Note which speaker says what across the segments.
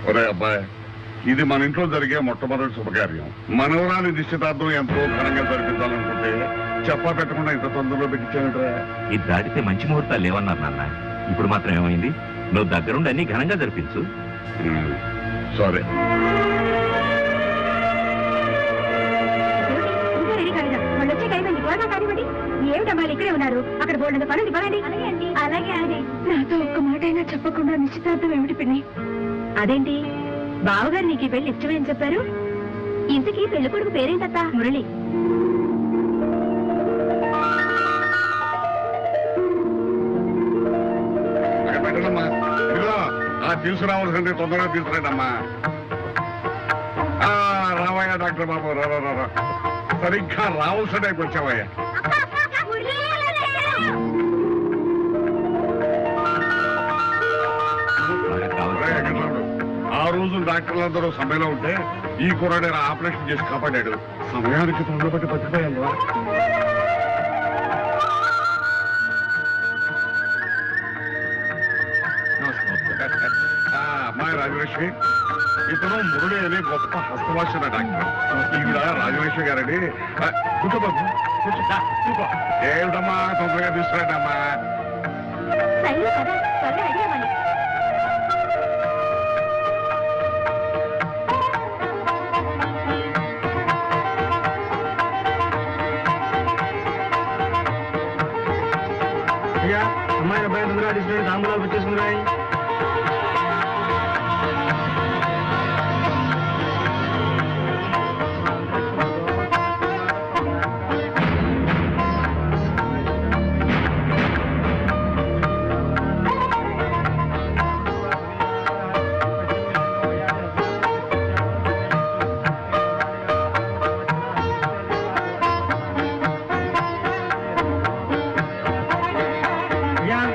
Speaker 1: ఒరే అబ్బాయి, ఇది మన ఇంట్లో జరిగే మొట్టమొదటి శుభకార్యం. మనవరాలి నిశ్చితార్థం ఎంతో ఘనంగా జరిపించాలనుకుంటే చెప్పా పెట్టకుండా ఇంత తొందరలో పెట్టించానురా.
Speaker 2: ఇది దాటితే మంచి ముహూర్తాలు లేవన్నారు నాన్న. ఇప్పుడు మాత్రం ఏమైంది? నువ్వు దగ్గరుండి అన్ని ఘనంగా జరిపించు.
Speaker 1: సరే.
Speaker 3: ఏమిటమ్మా ఇక్కడే ఉన్నారు? అక్కడ బోర్డు పనులు పడండి. అలాగే అది నాతో ఒక్క మాట అయినా చెప్పకుండా నిశ్చితార్థం ఏమిటి పిన్ని? అదేంటి బావగారు నీకు ఈ పెళ్లి ఇష్టమని చెప్పారు? ఇంతకీ పెళ్లి కొడుకు పేరేంటత్తా? మురళి.
Speaker 1: పెట్టడమ్మా, ఇదిగో ఆ తీసుకురావాల్సింది తొందరగా తీసుకురండమ్మా. రావయ్యా డాక్టర్ బాబు, రా. సరిగ్గా రావాల్సిన టైంకి వచ్చావయ్యా. ఆ రోజు డాక్టర్లందరూ సమ్మెలో ఉంటే ఈ కుర్రాడు ఆపరేషన్ చేసి కాపాడాడు. సమయానికి తొందరపట్టి బతికిపోయాను. అమ్మాయి రాజలక్ష్మి, ఇతను మురళి అనే గొప్ప హస్తవాసన డాక్టర్. ఈవిడ రాజలక్ష్మి గారని. కూర్చోబాబు, ఏమిటమ్మా తొందరగా తీసుకురాడమ్మా.
Speaker 4: అమ్మాయి అబ్బాయి తొందరగా తీసుకుని తాంబూలాలు వచ్చేసుకున్నాయి.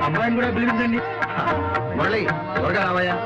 Speaker 4: అమ్మాయిని కూడా పిలిపించండి.
Speaker 5: మురళి, త్వరగా రావయ్యా.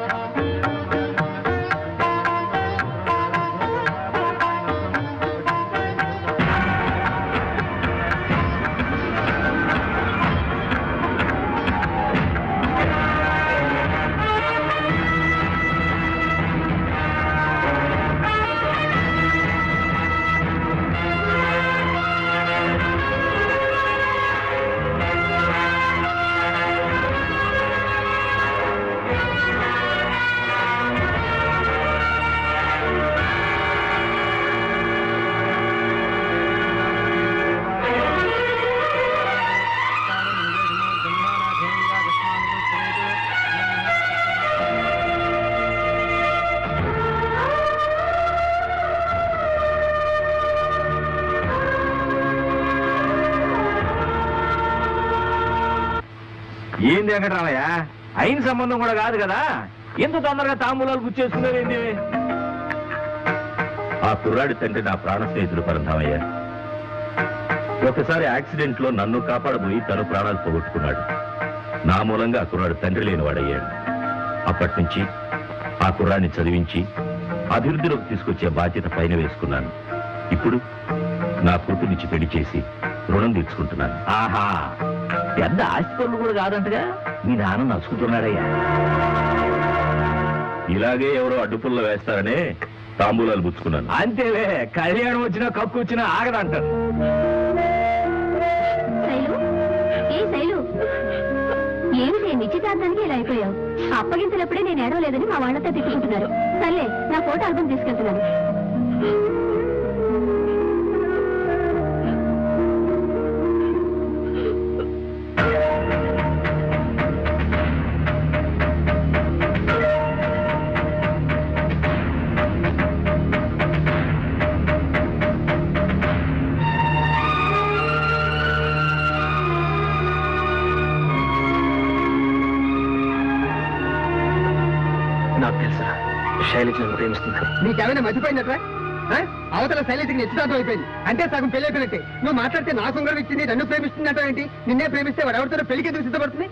Speaker 2: ఏంది వెంకటరామయ్య, అయిన సంబంధం కూడా కాదు కదా, ఎంత తొందరగా తాంబూలాలు గుచ్చేసుకున్నారేంటి? ఆ కుర్రాడి తండ్రి నా ప్రాణ స్నేహితుడు పరంధామయ్య. ఒకసారి యాక్సిడెంట్ లో నన్ను కాపాడబోయి తను ప్రాణాలు పోగొట్టుకున్నాడు. నా మూలంగా ఆ కుర్రాడు తండ్రి లేనివాడయ్యాడు. అప్పటి నుంచి ఆ కుర్రాడిని చదివించి అభివృద్ధిలోకి తీసుకొచ్చే బాధ్యత పైన వేసుకున్నాను. ఇప్పుడు నా కూతురినిచ్చి పెళ్లి చేసి రుణం తీర్చుకుంటున్నాను. ఆహా, పెద్ద ఆస్తిపరులు కూడా కాదంటగా మీ నాన్న నచ్చుకుంటున్నాడయ్యా. ఇలాగే ఎవరో అడ్డుపుల్లో వేస్తారనే తాంబూలాలు పుచ్చుకున్నాను. అంతేలే, కళ్యాణం వచ్చినా కప్పు వచ్చినా ఆగదంటారు.
Speaker 3: ఏమిటి నిశ్చితార్థానికి ఇలా అయిపోయావు? అప్పగించినప్పుడే నేను ఏడవలేదని మా వాళ్ళతో తిట్టుకుంటున్నారు. సర్లే, నా ఫోటో ఆల్బమ్ తీసుకెళ్తున్నాను.
Speaker 5: నాకు తెలుసా శైలజ నన్ను ప్రేమిస్తున్నాను.
Speaker 4: నీకేమైనా మర్చిపోయిందట్రా? అవతల శైలజకి నిశ్చితార్థం అయిపోయింది అంటే సగం పెళ్లి అయిపోయినట్టే. నువ్వు మాట్లాడితే నా సొంగరం ఇచ్చింది నన్ను ప్రేమిస్తుందట ఏంటి? నిన్నే ప్రేమిస్తే వాడు ఎవరితో పెళ్లికి ఎందుకు సిద్ధపడుతుంది?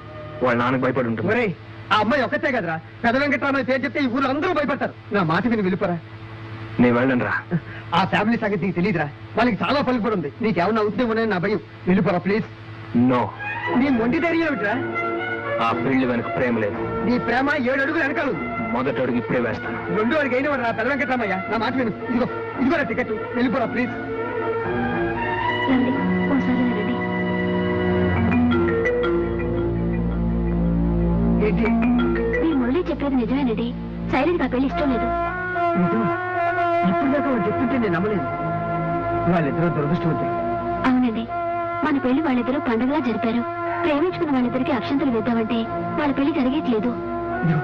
Speaker 5: వాళ్ళ నాన్నకు భయపడి ఉంటుంది.
Speaker 4: ఆ అమ్మాయి ఒక్కతే కదరా, పెద్ద వెంకటరామయ్య పేరు చెప్తే ఈ ఊరు అందరూ భయపడతారు. నా మాట విని వెళ్ళిపోరా.
Speaker 5: నేను వెళ్ళను రా.
Speaker 4: ఆ ఫ్యామిలీ సంగతి నీకు తెలియదురా, వాళ్ళకి చాలా పలుకుబడి ఉంది. నీకేమన్నా ఉద్యోగం నా భయం. వెళ్ళిపోరా ప్లీజ్.
Speaker 5: నో.
Speaker 4: నీ మొండి ధైర్యం ఏమిట్రా?
Speaker 5: ఆ పెళ్లి వెనక ప్రేమ లేదు.
Speaker 4: నీ ప్రేమ 7 అడుగులు వెనకాలు.
Speaker 5: మొదటి అడుగు ఇప్పుడే వేస్తాను.
Speaker 4: రెండో వాడికి అయిన వాడు నా పెద్ద వెంకటరామయ్య, నా మాట విను. ఇదిగో నా టికెట్, వెళ్ళిపోరా ప్లీజ్.
Speaker 3: రండి ఓసారి రండి.
Speaker 4: ఏంటి
Speaker 3: మీరు మురళి చెప్పేది నిజమేనండి. శైలికి ఆ పెళ్లి ఇష్టం లేదు.
Speaker 4: ఇప్పుడు దాకా వాడు చెప్తుంటే నేను నమ్మలేదు. వాళ్ళిద్దరూ దురదృష్టవంతులు.
Speaker 3: అవునండి, మన పెళ్లి వాళ్ళిద్దరూ పండుగలా జరిపారు. ప్రేమించుకున్న వాళ్ళిద్దరికి అక్షంతలు వేద్దామంటే వాళ్ళ పెళ్లి జరిగేట్లేదు.
Speaker 4: ఇదిగో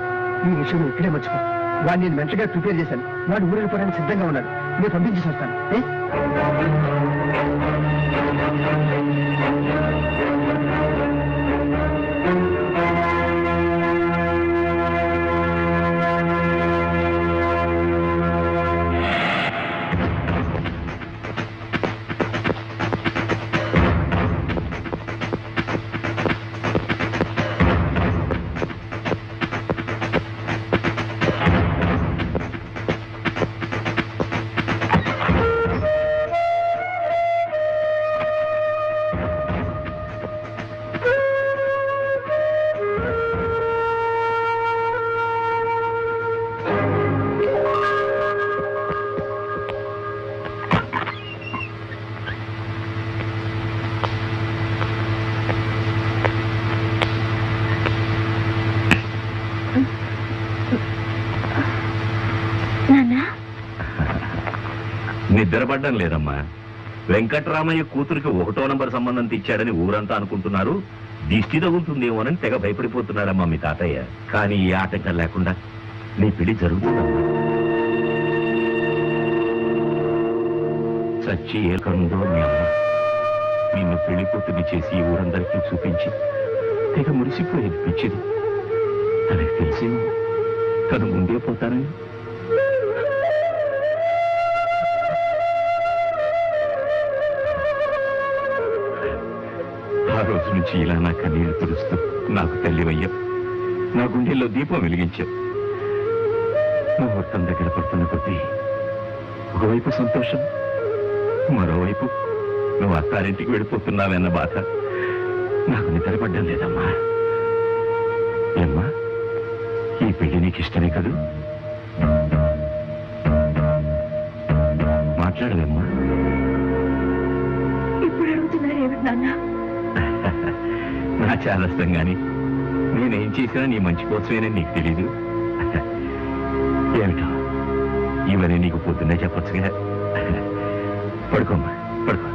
Speaker 4: ఈ విషయం ఇక్కడే మర్చిపో. వాడిని నేను మెంటగా ప్రిపేర్ చేశాను. వాడు ఊరు వెళ్ళిపోవడానికి సిద్ధంగా ఉన్నాడు. నేను పంపించేసి వస్తాను.
Speaker 2: నిద్రపడ్డం లేదమ్మా. వెంకట్రామయ్య కూతురికి 1వ నంబర్ సంబంధం తెచ్చాడని ఊరంతా అనుకుంటున్నారు. దిష్టి తగులుతుందేమోనని తెగ భయపడిపోతున్నారమ్మా మీ తాతయ్య. కానీ ఏ ఆటంకం లేకుండా నీ పెళ్లి జరుగుతుందమ్మా. చచ్చి ఏ కనుందో మీ అమ్మ నిన్ను పెళ్లి కూతుర్ని చేసి ఈ ఊరందరికీ చూపించి తెగ మురిసిపోయేది పిచ్చిది. తనకి తెలిసి తను ముందే పోతానని. ఆ రోజు నుంచి ఇలా నా కన్నీళ్లు తుడుస్తూ నాకు తల్లివయ్యా, నా గుండెల్లో దీపం వెలిగించావు. ముహూర్తం దగ్గర పడుతున్న కొద్దీ ఒకవైపు సంతోషం, మరోవైపు నువ్వు అత్తారింటికి వెళ్ళిపోతున్నావన్న బాధ. నాకు నిద్రపడ్డం లేదమ్మా. ఏమ్మా, ఈ పెళ్లి నీకు ఇష్టమే కదూ? మాట్లాడవేమ్మా.
Speaker 3: ఇప్పుడు అడుగుతున్నారు ఏమిటి నాన్న?
Speaker 2: నా చాలస్తం గాని నేనేం చేసినా నీ మంచి కోసమేనని నీకు తెలీదు. ఏమిటో ఇవన్నీ నీకు పొద్దున్నే చెప్పొచ్చుగా. పడుకోమ్మా, పడుకో.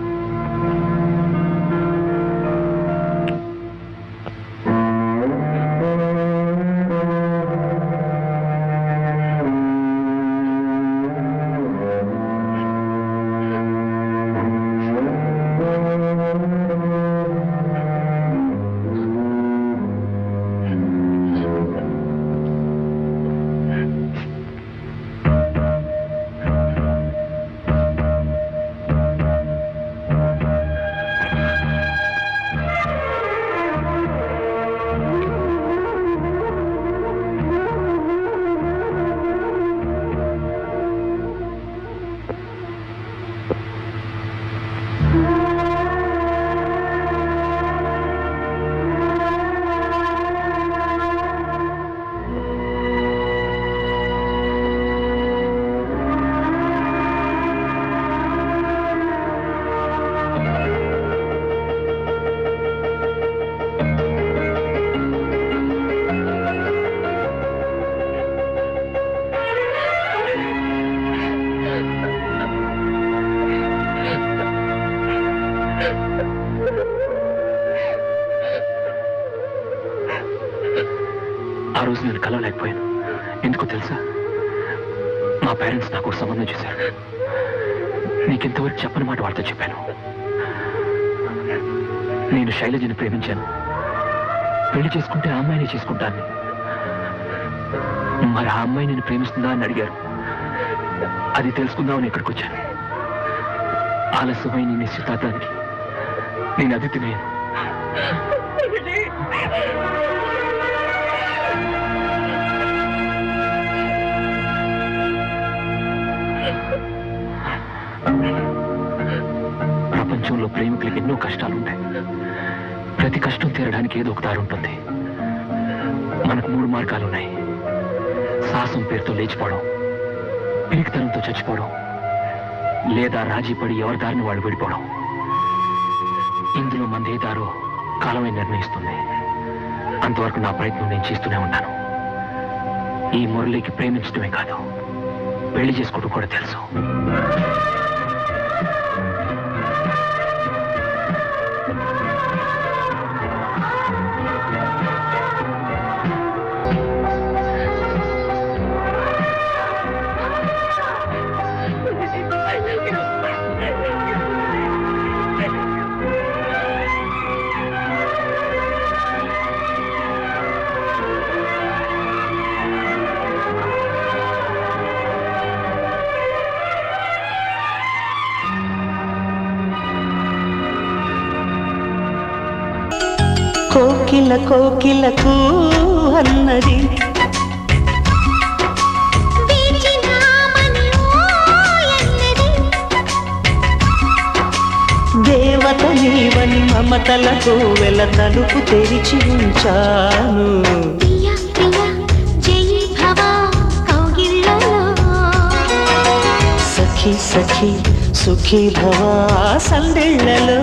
Speaker 5: ఆ రోజు నేను కలవలేకపోయాను. ఎందుకో తెలుసా? మా పేరెంట్స్ నాకు ఒక సంబంధం చేశారు. నీకెంతవరకు చెప్పని మాట వాళ్ళతో చెప్పాను. నేను శైలజని ప్రేమించాను. పెళ్లి చేసుకుంటే ఆ అమ్మాయిని చేసుకుంటాను. మరి ఆ అమ్మాయి నేను ప్రేమిస్తుందా అని అడిగారు. అది తెలుసుకుందామని ఇక్కడికి వచ్చాను. ఆలస్యమైన నిశ్చితార్థానికి నేను అతిథినయ్యాను. ప్రపంచంలో ప్రేమికులకి ఎన్నో కష్టాలుంటాయి. ప్రతి కష్టం తీరడానికి ఏదో ఒక దారి ఉంటుంది. మనకు 3 మార్గాలున్నాయి. సాహసం పేరుతో లేచిపోవడం, పిరికితనంతో చచ్చిపోవడం, లేదా రాజీ పడి ఎవరి దారిని వాళ్ళు విడిపోవడం. ఇందులో మంది ఏ దారో కాలమే నిర్ణయిస్తుంది. అంతవరకు నా ప్రయత్నం నేను చేస్తూనే ఉంటాను. ఈ మురళికి ప్రేమించడమే కాదు, పెళ్లి చేసుకోవడం కూడా తెలుసు.
Speaker 6: కోకిల కోకిలకు అన్నది దేవత నీవని మమతలకు వెల తలుపు తెరిచి ఉంచాను. సఖీ సఖీ సుఖీ భవ సందెళ్ళలో